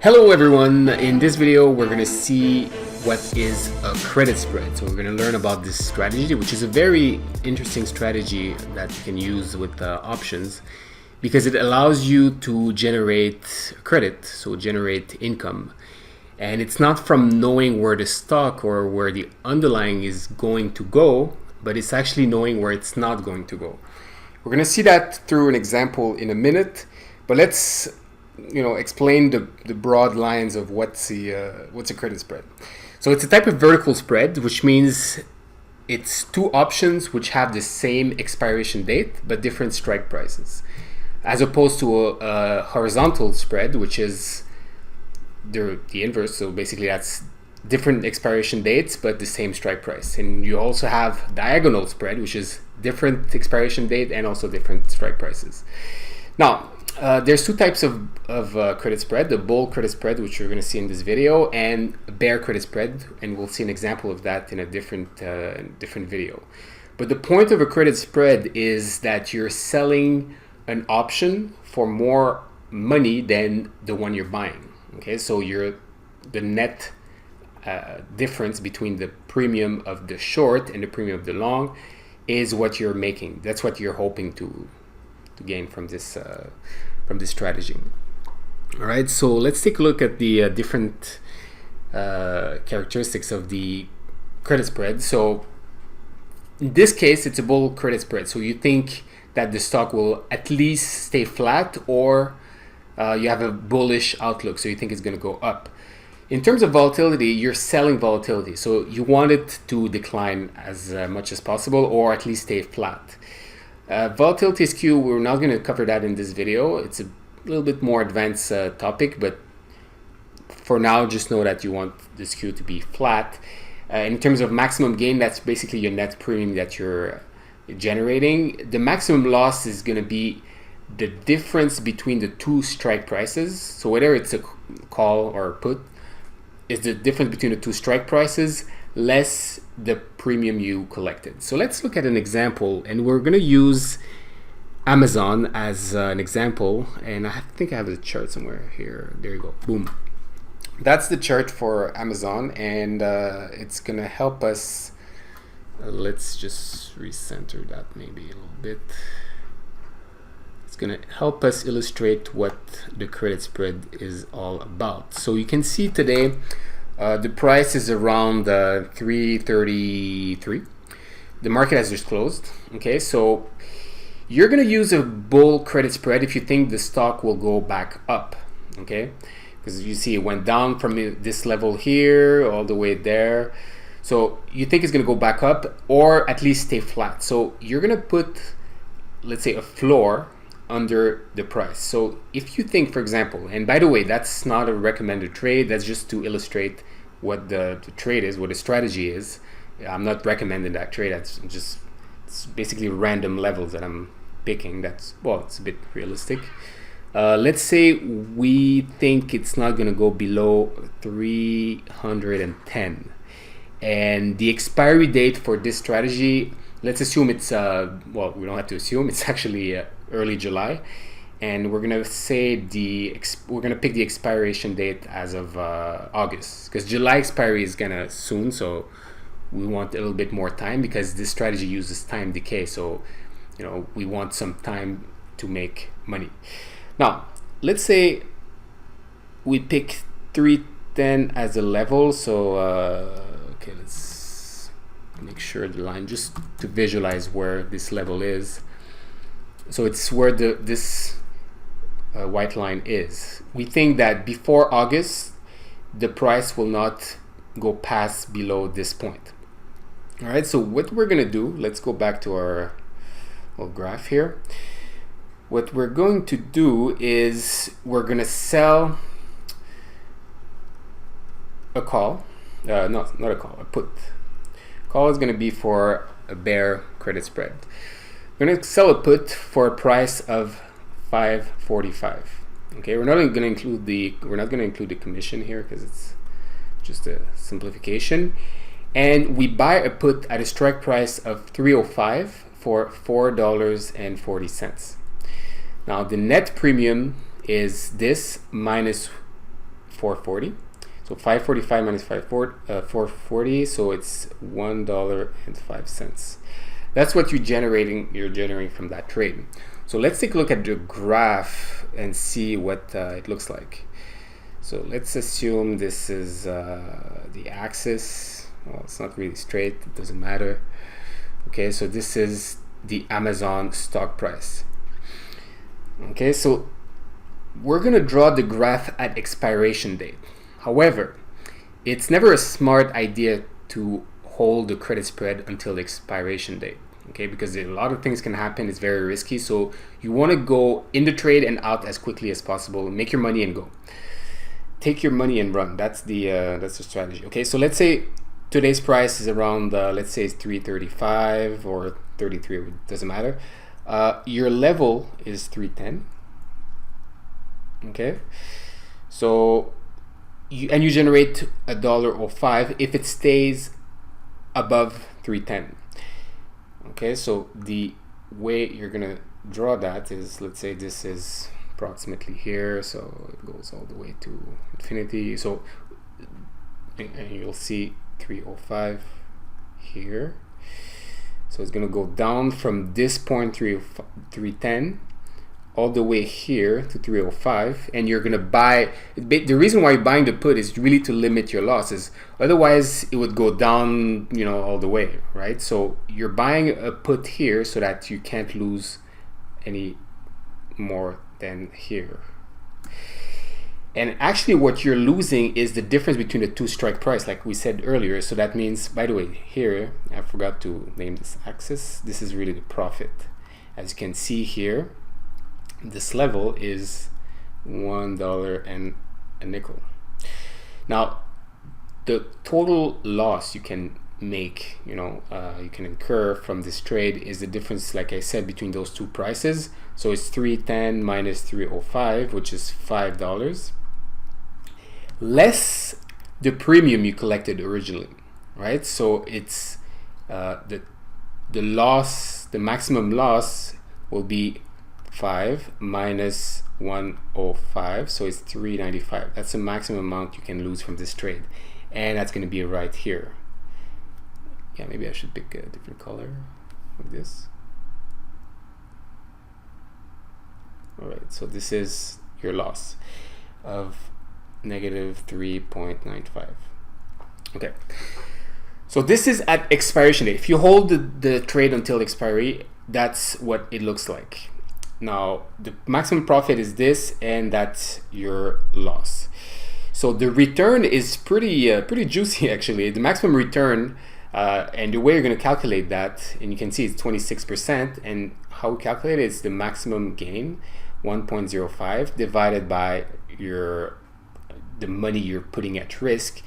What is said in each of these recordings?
Hello everyone, in this video we're going to see what is a credit spread. So we're going to learn about this strategy, which is a very interesting strategy that you can use with options because it allows you to generate credit, so generate income. And it's not from knowing where the stock or where the underlying is going to go, but it's actually knowing where it's not going to go. We're going to see that through an example in a minute, but let's explain the broad lines of what's a credit spread. So it's a type of vertical spread, which means it's two options which have the same expiration date but different strike prices, as opposed to a horizontal spread, which is the inverse. So basically that's different expiration dates but the same strike price. And you also have diagonal spread, which is different expiration date and also different strike prices. Now there's two types of credit spread: the bull credit spread, which you're going to see in this video, and a bear credit spread, and we'll see an example of that in a different video. But the point of a credit spread is that you're selling an option for more money than the one you're buying. Okay, so the net difference between the premium of the short and the premium of the long is what you're making. That's what you're hoping to gain from this strategy. All right, so let's take a look at the different characteristics of the credit spread. So in this case, it's a bull credit spread. So you think that the stock will at least stay flat, or you have a bullish outlook, so you think it's going to go up. In terms of volatility, you're selling volatility, so you want it to decline as much as possible, or at least stay flat. Volatility skew, we're not going to cover that in this video. It's a little bit more advanced topic, but for now, just know that you want the skew to be flat. In terms of maximum gain, that's basically your net premium that you're generating. The maximum loss is going to be the difference between the two strike prices. So whether it's a call or a put, is the difference between the two strike prices less the premium you collected. So let's look at an example, and we're going to use Amazon as an example, and I think I have the chart somewhere here. There you go. Boom. That's the chart for Amazon, and it's going to help us. Let's just recenter that maybe a little bit. It's going to help us illustrate what the credit spread is all about. So you can see today the price is around 333. The market has just closed. Okay, so you're going to use a bull credit spread if you think the stock will go back up. Okay, because you see it went down from this level here all the way there. So you think it's going to go back up or at least stay flat. So you're going to put, let's say, a floor under the price. So if you think, for example, and by the way, that's not a recommended trade, that's just to illustrate what the trade is, what the strategy is. I'm not recommending that trade. That's just, it's basically random levels that I'm picking. That's, well, it's a bit realistic. Let's say we think it's not going to go below 310, and the expiry date for this strategy, let's assume it's well, we don't have to assume, it's actually early July, and we're gonna say we're gonna pick the expiration date as of August, because July expiry is gonna soon, so we want a little bit more time because this strategy uses time decay. So we want some time to make money. Now let's say we pick 310 as a level. So okay, let's make sure the line, just to visualize where this level is. So it's where this white line is. We think that before August, the price will not go past below this point. All right, so what we're gonna do, let's go back to our little graph here. What we're going to do is we're gonna sell a call, not a call, a put. Call is gonna be for a bear credit spread. We're going to sell a put for a price of 545. Okay, we're not going to include the commission here because it's just a simplification. And we buy a put at a strike price of 305 for $4.40. Now the net premium is this minus 440. So 545 minus 440, so it's $1.05. That's what you're generating from that trade. So let's take a look at the graph and see what it looks like. So let's assume this is the axis. Well, it's not really straight, it doesn't matter. Okay, so this is the Amazon stock price. Okay, so we're gonna draw the graph at expiration date. However, it's never a smart idea to hold the credit spread until the expiration date, okay, because a lot of things can happen. It's very risky, so you want to go in the trade and out as quickly as possible. Make your money and go. Take your money and run. That's the strategy. Okay, so let's say today's price is around let's say it's 335 or 33, it doesn't matter. Your level is 310. Okay, so you generate $1.05 if it stays above 310. Okay, so the way you're gonna draw that is, let's say this is approximately here, so it goes all the way to infinity. So and you'll see 305 here. So it's gonna go down from this point 310 all the way here to 305, and you're gonna buy. The reason why you're buying the put is really to limit your losses. Otherwise, it would go down, you know, all the way, right? So you're buying a put here so that you can't lose any more than here. And actually, what you're losing is the difference between the two strike price, like we said earlier. So that means, by the way, here I forgot to name this axis. This is really the profit. As you can see here, this level is $1 and a nickel. Now, the total loss you can make, you know, you can incur from this trade is the difference, like I said, between those two prices. So it's 310 minus 305, which is $5, less the premium you collected originally, right? So it's the loss, the maximum loss will be 5 minus 105, so it's 395. That's the maximum amount you can lose from this trade, and that's going to be right here. Yeah, maybe I should pick a different color like this. All right, so this is your loss of negative 3.95. Okay, so this is at expiration date. If you hold the trade until expiry, that's what it looks like. Now, the maximum profit is this, and that's your loss. So the return is pretty juicy, actually. The maximum return, and the way you're going to calculate that, and you can see it's 26%, and how we calculate it is the maximum gain, 1.05, divided by the money you're putting at risk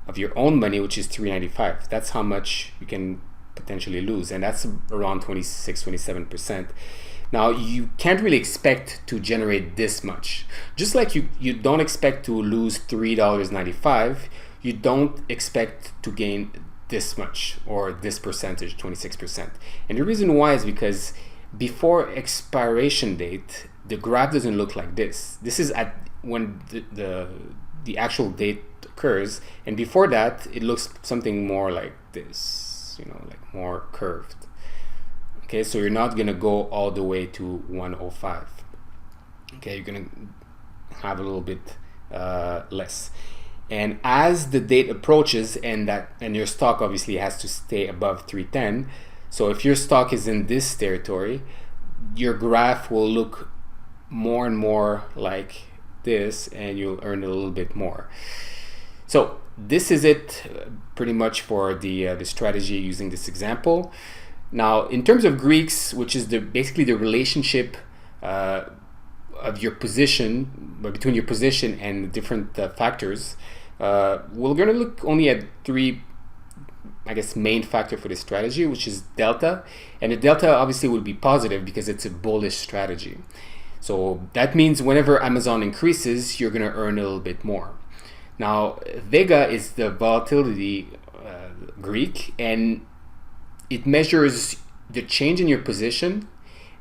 of your own money, which is 395. That's how much you can potentially lose, and that's around 26-27%. Now, you can't really expect to generate this much. Just like you don't expect to lose $3.95, you don't expect to gain this much, or this percentage, 26%. And the reason why is because before expiration date, the graph doesn't look like this. This is at when the actual date occurs, and before that, it looks something more like this, you know, like more curved. Okay, so you're not gonna go all the way to 105. Okay, you're gonna have a little bit less. And as the date approaches, and your stock obviously has to stay above 310. So if your stock is in this territory, your graph will look more and more like this, and you'll earn a little bit more. So this is it pretty much for the strategy using this example. Now, in terms of Greeks, which is basically the relationship of your position, between your position and different factors, we're going to look only at three, I guess, main factor for this strategy, which is delta. And the delta obviously will be positive because it's a bullish strategy. So that means whenever Amazon increases, you're going to earn a little bit more. Now, Vega is the volatility Greek, and it measures the change in your position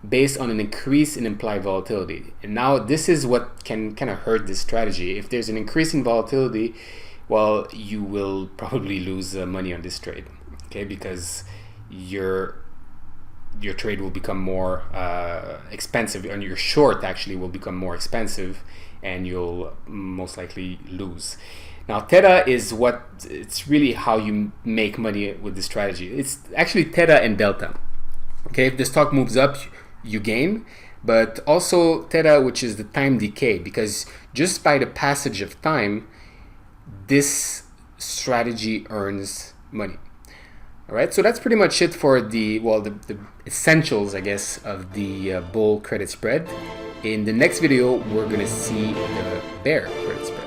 based on an increase in implied volatility. And now this is what can kind of hurt this strategy. If there's an increase in volatility, well, you will probably lose money on this trade, okay? Because your trade will become more expensive, and your short actually will become more expensive, and you'll most likely lose. Now, theta is it's really how you make money with this strategy. It's actually theta and delta. Okay, if the stock moves up, you gain, but also theta, which is the time decay, because just by the passage of time, this strategy earns money. All right, so that's pretty much it for the essentials, I guess, of the bull credit spread. In the next video, we're gonna see the bear credit spread.